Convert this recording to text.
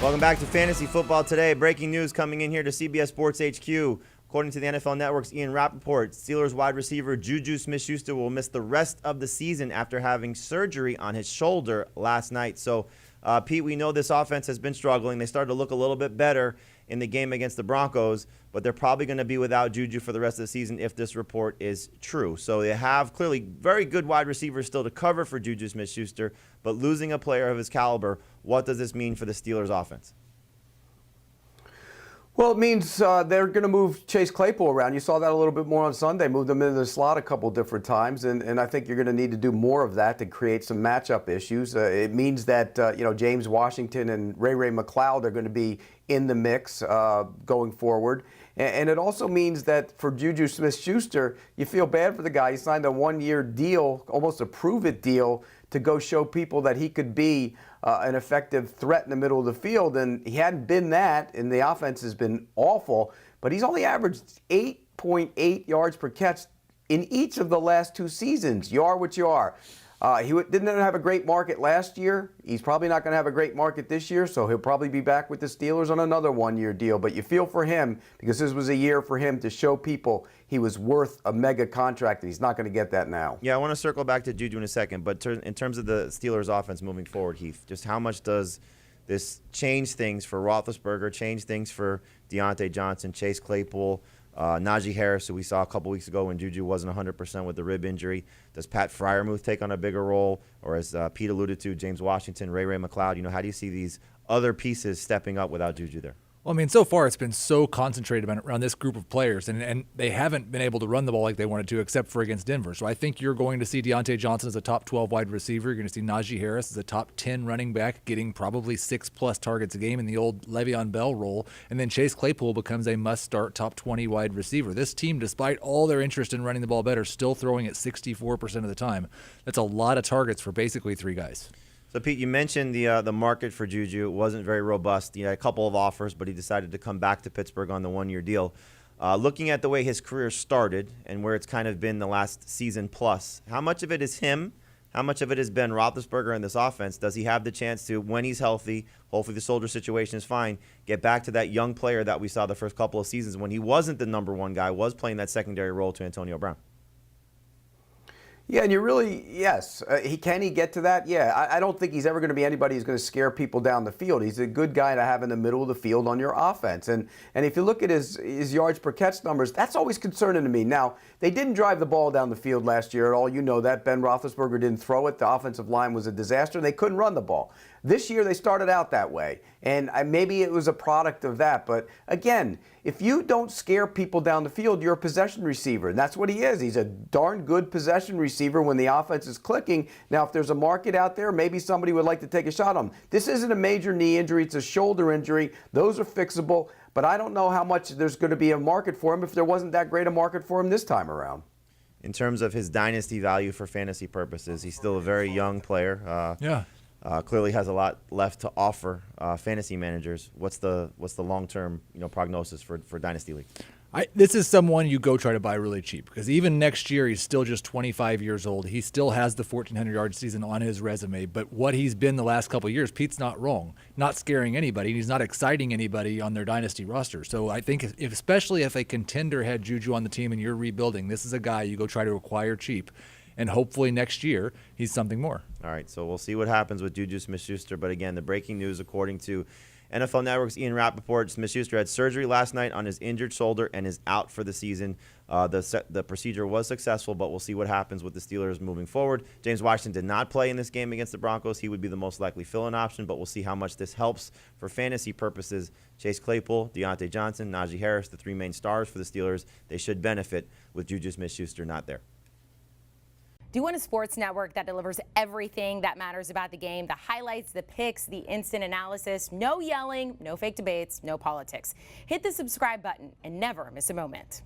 Welcome back to Fantasy Football Today. Breaking news coming in here to CBS Sports HQ. According to the NFL Network's Ian Rappaport, Steelers wide receiver JuJu Smith-Schuster will miss the rest of the season after having surgery on his shoulder last night. So, Pete, we know this offense has been struggling. They started to look a little bit better in the game against the Broncos, but they're probably going to be without JuJu for the rest of the season if this report is true. So they have clearly very good wide receivers still to cover for JuJu Smith-Schuster, but losing a player of his caliber, what does this mean for the Steelers offense? Well, it means they're going to move Chase Claypool around. You saw that a little bit more on Sunday. Moved him into the slot a couple different times, and I think you're going to need to do more of that to create some matchup issues. It means that James Washington and Ray McCloud are going to be in the mix going forward. And it also means that for JuJu Smith-Schuster, you feel bad for the guy. He signed a one-year deal, almost a prove-it deal, to go show people that he could be an effective threat in the middle of the field. And he hadn't been that, and the offense has been awful. But he's only averaged 8.8 yards per catch in each of the last two seasons. You are what you are. He didn't have a great market last year. He's probably not going to have a great market this year, so he'll probably be back with the Steelers on another one-year deal. But you feel for him because this was a year for him to show people he was worth a mega contract, and he's not going to get that now. Yeah, I want to circle back to JuJu in a second, but in terms of the Steelers offense moving forward, Heath, just how much does this change things for Roethlisberger, change things for Deontay Johnson, Chase Claypool, Najee Harris, who we saw a couple weeks ago when JuJu wasn't 100% with the rib injury? Does Pat Freiermuth take on a bigger role? Or as Pete alluded to, James Washington, Ray McCloud, how do you see these other pieces stepping up without JuJu there? Well, I mean, so far it's been so concentrated around this group of players, and they haven't been able to run the ball like they wanted to, except for against Denver. So I think you're going to see Deontay Johnson as a top 12 wide receiver. You're going to see Najee Harris as a top 10 running back, getting probably 6+ targets a game in the old Le'Veon Bell role. And then Chase Claypool becomes a must-start top 20 wide receiver. This team, despite all their interest in running the ball better, still throwing it 64% of the time. That's a lot of targets for basically three guys. So, Pete, you mentioned the market for JuJu. It wasn't very robust. He had a couple of offers, but he decided to come back to Pittsburgh on the one-year deal. Looking at the way his career started and where it's kind of been the last season plus, how much of it is him? How much of it has been Roethlisberger in this offense? Does he have the chance to, when he's healthy, hopefully the shoulder situation is fine, get back to that young player that we saw the first couple of seasons when he wasn't the number one guy, was playing that secondary role to Antonio Brown? Yeah, and yes. Can he get to that? Yeah, I don't think he's ever going to be anybody who's going to scare people down the field. He's a good guy to have in the middle of the field on your offense. And if you look at his yards per catch numbers, that's always concerning to me. Now, they didn't drive the ball down the field last year at all. You know that. Ben Roethlisberger didn't throw it. The offensive line was a disaster. They couldn't run the ball. This year, they started out that way. And maybe it was a product of that. But again, if you don't scare people down the field, you're a possession receiver. And that's what he is. He's a darn good possession receiver when the offense is clicking. Now, if there's a market out there, maybe somebody would like to take a shot on him. This isn't a major knee injury. It's a shoulder injury. Those are fixable. But I don't know how much there's going to be a market for him if there wasn't that great a market for him this time around. In terms of his dynasty value for fantasy purposes, he's still a very young player. Clearly has a lot left to offer fantasy managers. What's the long-term prognosis for Dynasty League? This is someone you go try to buy really cheap because even next year he's still just 25 years old. He still has the 1,400-yard season on his resume. But what he's been the last couple of years, Pete's not wrong. Not scaring anybody. He's not exciting anybody on their dynasty roster. So I think especially if a contender had JuJu on the team and you're rebuilding, this is a guy you go try to acquire cheap. And hopefully next year he's something more. All right, so we'll see what happens with JuJu Smith-Schuster. But again, the breaking news, according to NFL Network's Ian Rappaport, Smith-Schuster had surgery last night on his injured shoulder and is out for the season. The procedure was successful, but we'll see what happens with the Steelers moving forward. James Washington did not play in this game against the Broncos. He would be the most likely fill-in option, but we'll see how much this helps for fantasy purposes. Chase Claypool, Deontay Johnson, Najee Harris, the three main stars for the Steelers. They should benefit with JuJu Smith-Schuster not there. Do you want a sports network that delivers everything that matters about the game? The highlights, the picks, the instant analysis, no yelling, no fake debates, no politics. Hit the subscribe button and never miss a moment.